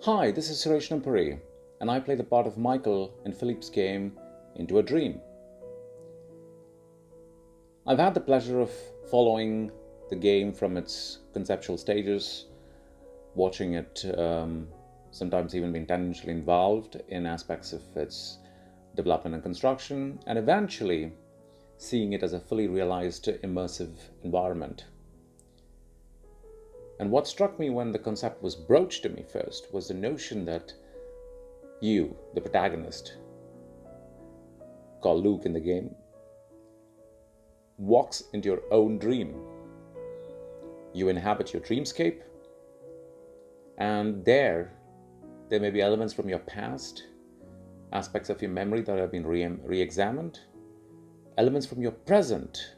Hi, this is Suresh Nampuri, and I play the part of Michael in Philippe's game Into a Dream. I've had the pleasure of following the game from its conceptual stages, watching it, sometimes even being tangentially involved in aspects of its development and construction, and eventually seeing it as a fully realized immersive environment. And what struck me when the concept was broached to me first was the notion that you, the protagonist, called Luke in the game, walks into your own dream. You inhabit your dreamscape, and there may be elements from your past, aspects of your memory that have been re-examined, elements from your present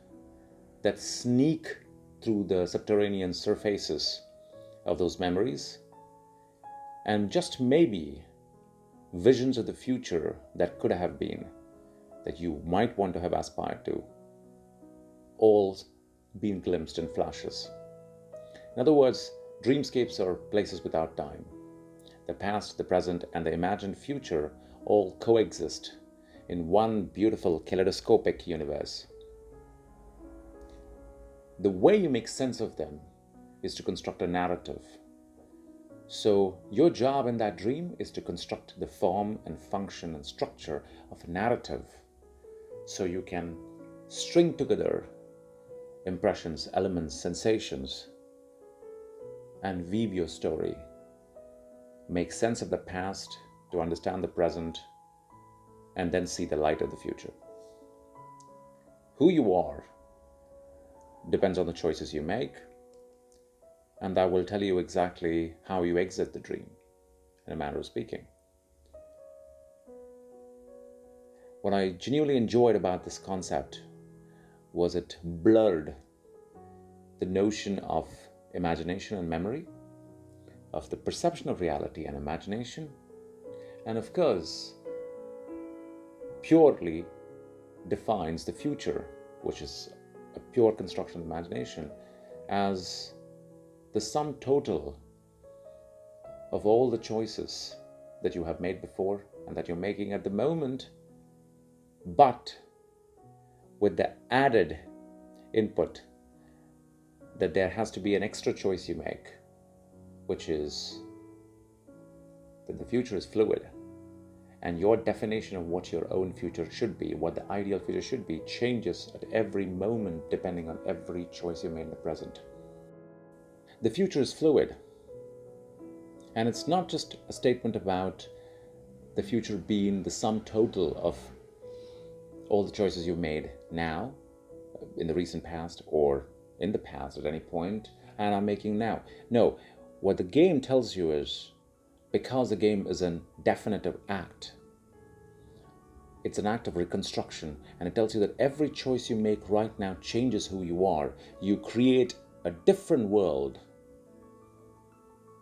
that sneak through the subterranean surfaces of those memories, and just maybe visions of the future that could have been, that you might want to have aspired to, all being glimpsed in flashes. In other words, dreamscapes are places without time. The past, the present, and the imagined future all coexist in one beautiful kaleidoscopic universe. The way you make sense of them is to construct a narrative. So your job in that dream is to construct the form and function and structure of a narrative so you can string together impressions, elements, sensations, and weave your story. Make sense of the past to understand the present, and then see the light of the future. Who you are depends on the choices you make, and that will tell you exactly how you exit the dream, in a manner of speaking. What I genuinely enjoyed about this concept was it blurred the notion of imagination and memory, of the perception of reality and imagination, and of course, purely defines the future, which is a pure construction of imagination, as the sum total of all the choices that you have made before and that you're making at the moment, but with the added input that there has to be an extra choice you make, which is that the future is fluid, and your definition of what your own future should be, what the ideal future should be, changes at every moment depending on every choice you made in the present. The future is fluid, and it's not just a statement about the future being the sum total of all the choices you've made now, in the recent past, or in the past at any point, and are making now. No, what the game tells you is, because the game is a definitive act, it's an act of reconstruction, and it tells you that every choice you make right now changes who you are. You create a different world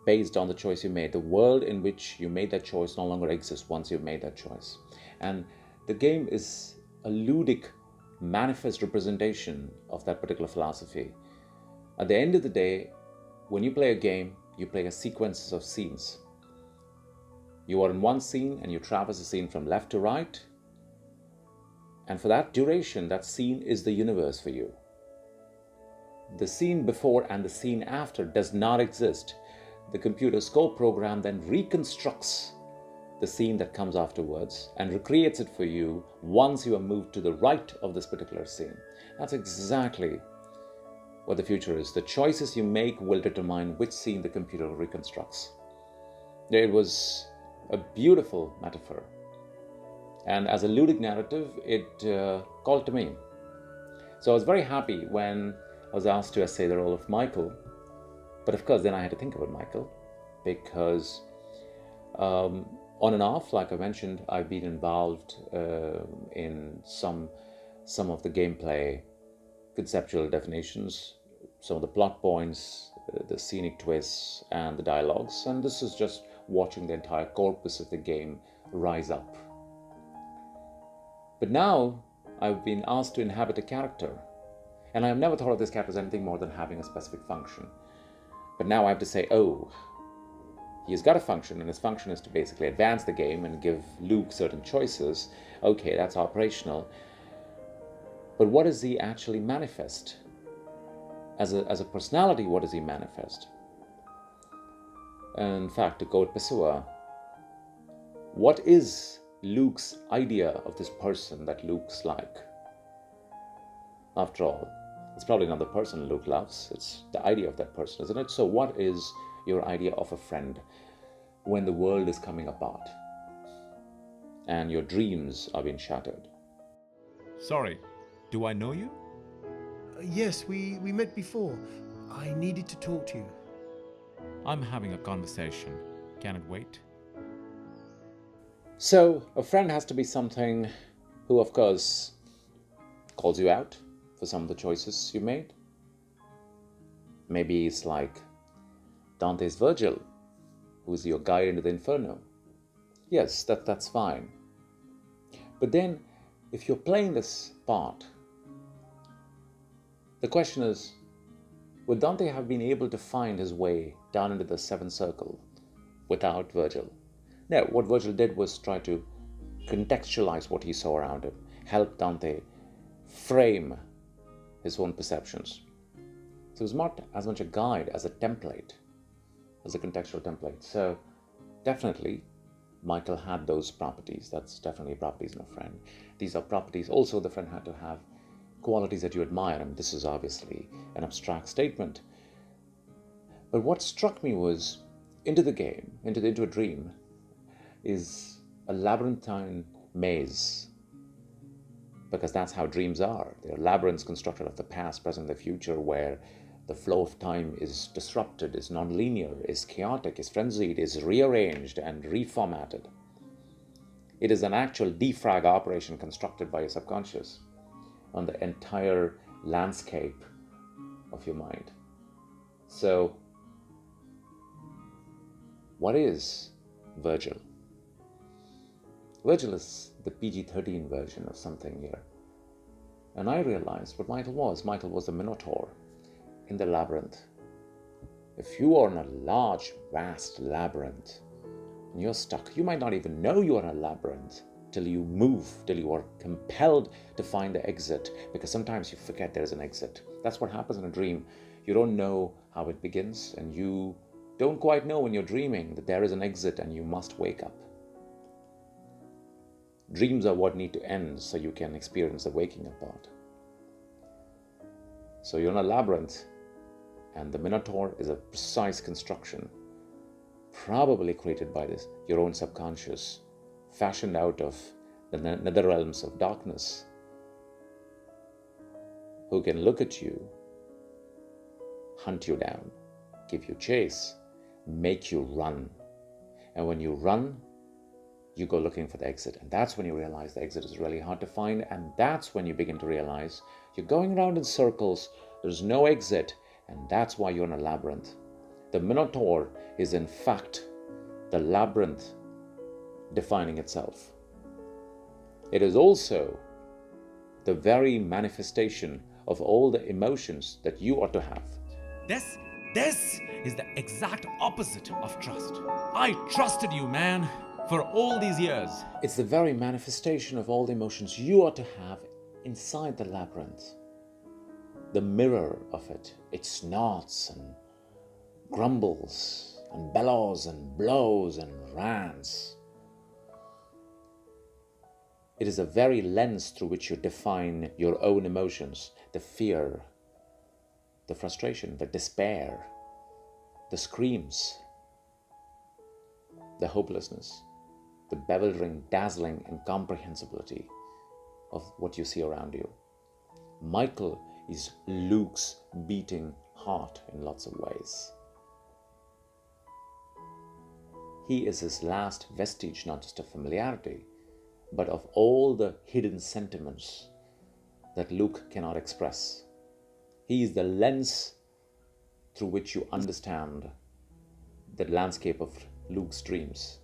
based on the choice you made. The world in which you made that choice no longer exists once you've made that choice. And the game is a ludic, manifest representation of that particular philosophy. At the end of the day, when you play a game, you play a sequence of scenes. You are in one scene and you traverse the scene from left to right. And for that duration, that scene is the universe for you. The scene before and the scene after does not exist. The computer score program then reconstructs the scene that comes afterwards and recreates it for you once you are moved to the right of this particular scene. That's exactly what the future is. The choices you make will determine which scene the computer reconstructs. It was a beautiful metaphor. And as a ludic narrative, it called to me. So I was very happy when I was asked to essay the role of Michael. But of course, then I had to think about Michael, because on and off, like I mentioned, I've been involved in some of the gameplay conceptual definitions, some of the plot points, the scenic twists, and the dialogues. And this is just watching the entire corpus of the game rise up. But now I've been asked to inhabit a character, and I've never thought of this character as anything more than having a specific function. But now I have to say, oh, He's got a function, and his function is to basically advance the game and give Luke certain choices. Okay, that's operational. But what does he actually manifest? As a personality, what does he manifest? In fact, to quote Pessoa, what is Luke's idea of this person that Luke's like? After all, it's probably not the person Luke loves, it's the idea of that person, isn't it? So what is your idea of a friend when the world is coming apart and your dreams are being shattered? Sorry, do I know you? Yes, we met before. I needed to talk to you. I'm having a conversation. Can it wait? So a friend has to be something who, of course, calls you out for some of the choices you made. Maybe it's like Dante's Virgil, who is your guide into the Inferno. Yes, that's fine. But then, if you're playing this part, the question is, would Dante have been able to find his way down into the seventh circle without Virgil? No, what Virgil did was try to contextualize what he saw around him, help Dante frame his own perceptions. So it was not as much a guide as a template, as a contextual template. So definitely, Michael had those properties. That's definitely properties in a friend. These are properties also the friend had to have qualities that you admire. And this is obviously an abstract statement. But what struck me was, into the game, into a dream, is a labyrinthine maze. Because that's how dreams are. They're labyrinths constructed of the past, present, and the future, where the flow of time is disrupted, is non-linear, is chaotic, is frenzied, is rearranged and reformatted. It is an actual defrag operation constructed by your subconscious on the entire landscape of your mind. So, what is Virgil? Virgil is the PG-13 version of something here. And I realized what Michael was. Michael was the Minotaur in the labyrinth. If you are in a large, vast labyrinth and you're stuck, you might not even know you are in a labyrinth till you move, till you are compelled to find the exit, because sometimes you forget there is an exit. That's what happens in a dream. You don't know how it begins, and you don't quite know when you're dreaming that there is an exit and you must wake up. Dreams are what need to end so you can experience the waking up part. So you're in a labyrinth, and the Minotaur is a precise construction, probably created by your own subconscious, fashioned out of the nether realms of darkness, who can look at you, hunt you down, give you chase, make you run. And when you run, you go looking for the exit. And that's when you realize the exit is really hard to find. And that's when you begin to realize you're going around in circles, there's no exit, and that's why you're in a labyrinth. The Minotaur is in fact the labyrinth defining itself. It is also the very manifestation of all the emotions that you ought to have. This is the exact opposite of trust. I trusted you, man, for all these years. It's the very manifestation of all the emotions you ought to have inside the labyrinth. The mirror of it. It snorts and grumbles and bellows and blows and rants. It is the very lens through which you define your own emotions, the fear, the frustration, the despair, the screams, the hopelessness, the bewildering, dazzling incomprehensibility of what you see around you. Michael is Luke's beating heart in lots of ways. He is his last vestige, not just of familiarity, but of all the hidden sentiments that Luke cannot express. He is the lens through which you understand the landscape of Luke's dreams.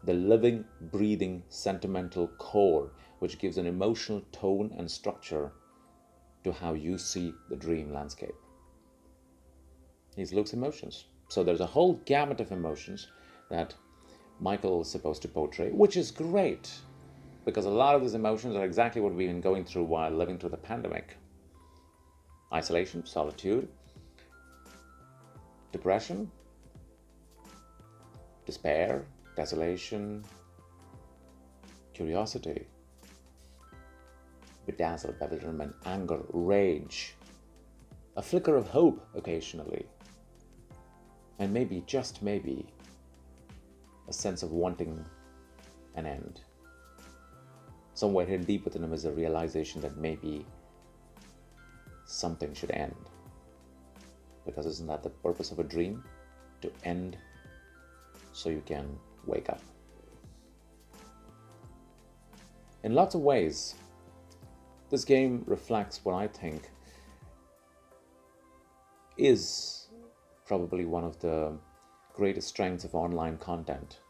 The living, breathing, sentimental core which gives an emotional tone and structure to how you see the dream landscape. He Luke's emotions. So there's a whole gamut of emotions that Michael is supposed to portray, which is great because a lot of these emotions are exactly what we've been going through while living through the pandemic. Isolation, solitude, depression, despair, desolation, curiosity, bedazzled, bewilderment, anger, rage, a flicker of hope occasionally, and maybe, just maybe, a sense of wanting an end. Somewhere hidden deep within him is a realization that maybe something should end. Because isn't that the purpose of a dream? To end so you can wake up. In lots of ways, this game reflects what I think is probably one of the greatest strengths of online content.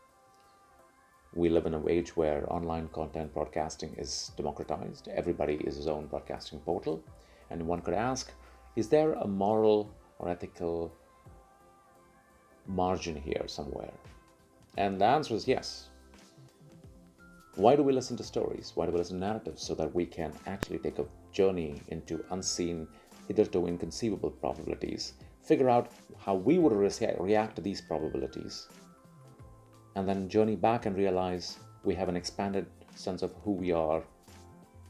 We live in an age where online content broadcasting is democratized. Everybody is his own broadcasting portal. And one could ask, is there a moral or ethical margin here somewhere? And the answer is yes. Why do we listen to stories? Why do we listen to narratives? So that we can actually take a journey into unseen, hitherto inconceivable probabilities, figure out how we would react to these probabilities, and then journey back and realize we have an expanded sense of who we are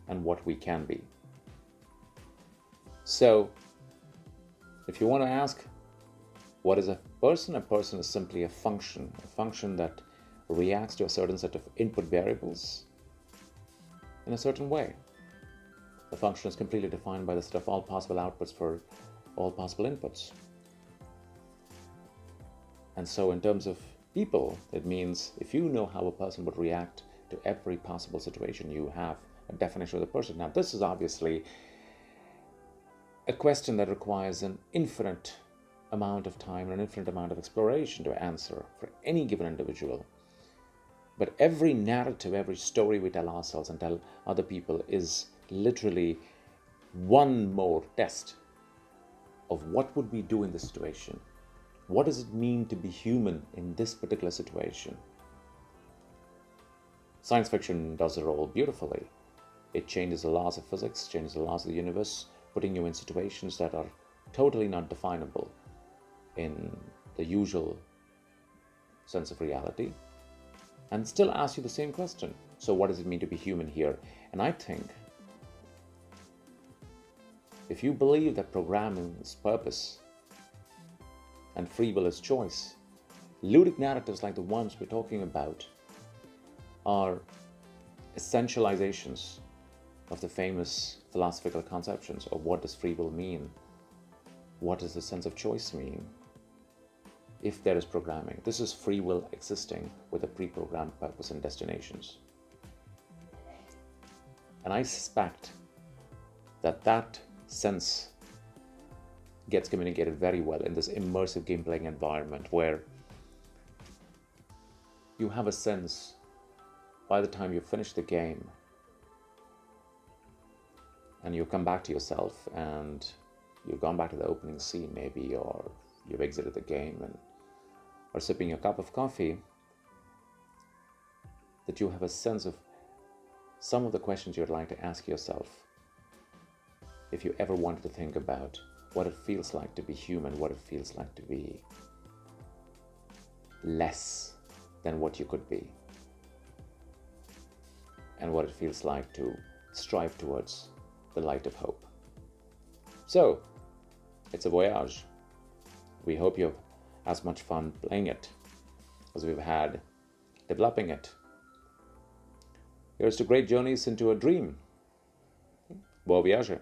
and what we can be. So, if you want to ask, what is a person? A person is simply a function that reacts to a certain set of input variables in a certain way. The function is completely defined by the set of all possible outputs for all possible inputs. And so in terms of people, it means if you know how a person would react to every possible situation, you have a definition of the person. Now, this is obviously a question that requires an infinite amount of time and an infinite amount of exploration to answer for any given individual. But every narrative, every story we tell ourselves and tell other people is literally one more test of what would we do in this situation. What does it mean to be human in this particular situation? Science fiction does the role beautifully. It changes the laws of physics, changes the laws of the universe, putting you in situations that are totally not definable in the usual sense of reality, and still ask you the same question. So what does it mean to be human here? And I think if you believe that programming is purpose and free will is choice, ludic narratives like the ones we're talking about are essentializations of the famous philosophical conceptions of what does free will mean? What does the sense of choice mean? If there is programming, this is free will existing with a pre-programmed purpose and destinations. And I suspect that that sense gets communicated very well in this immersive game playing environment where you have a sense by the time you finish the game and you come back to yourself and you've gone back to the opening scene maybe, or you've exited the game and are sipping your cup of coffee, that you have a sense of some of the questions you'd like to ask yourself if you ever wanted to think about what it feels like to be human, what it feels like to be less than what you could be, and what it feels like to strive towards the light of hope. So, it's a voyage. We hope you have as much fun playing it as we've had developing it. Here's to great journeys into a dream. Bon voyage.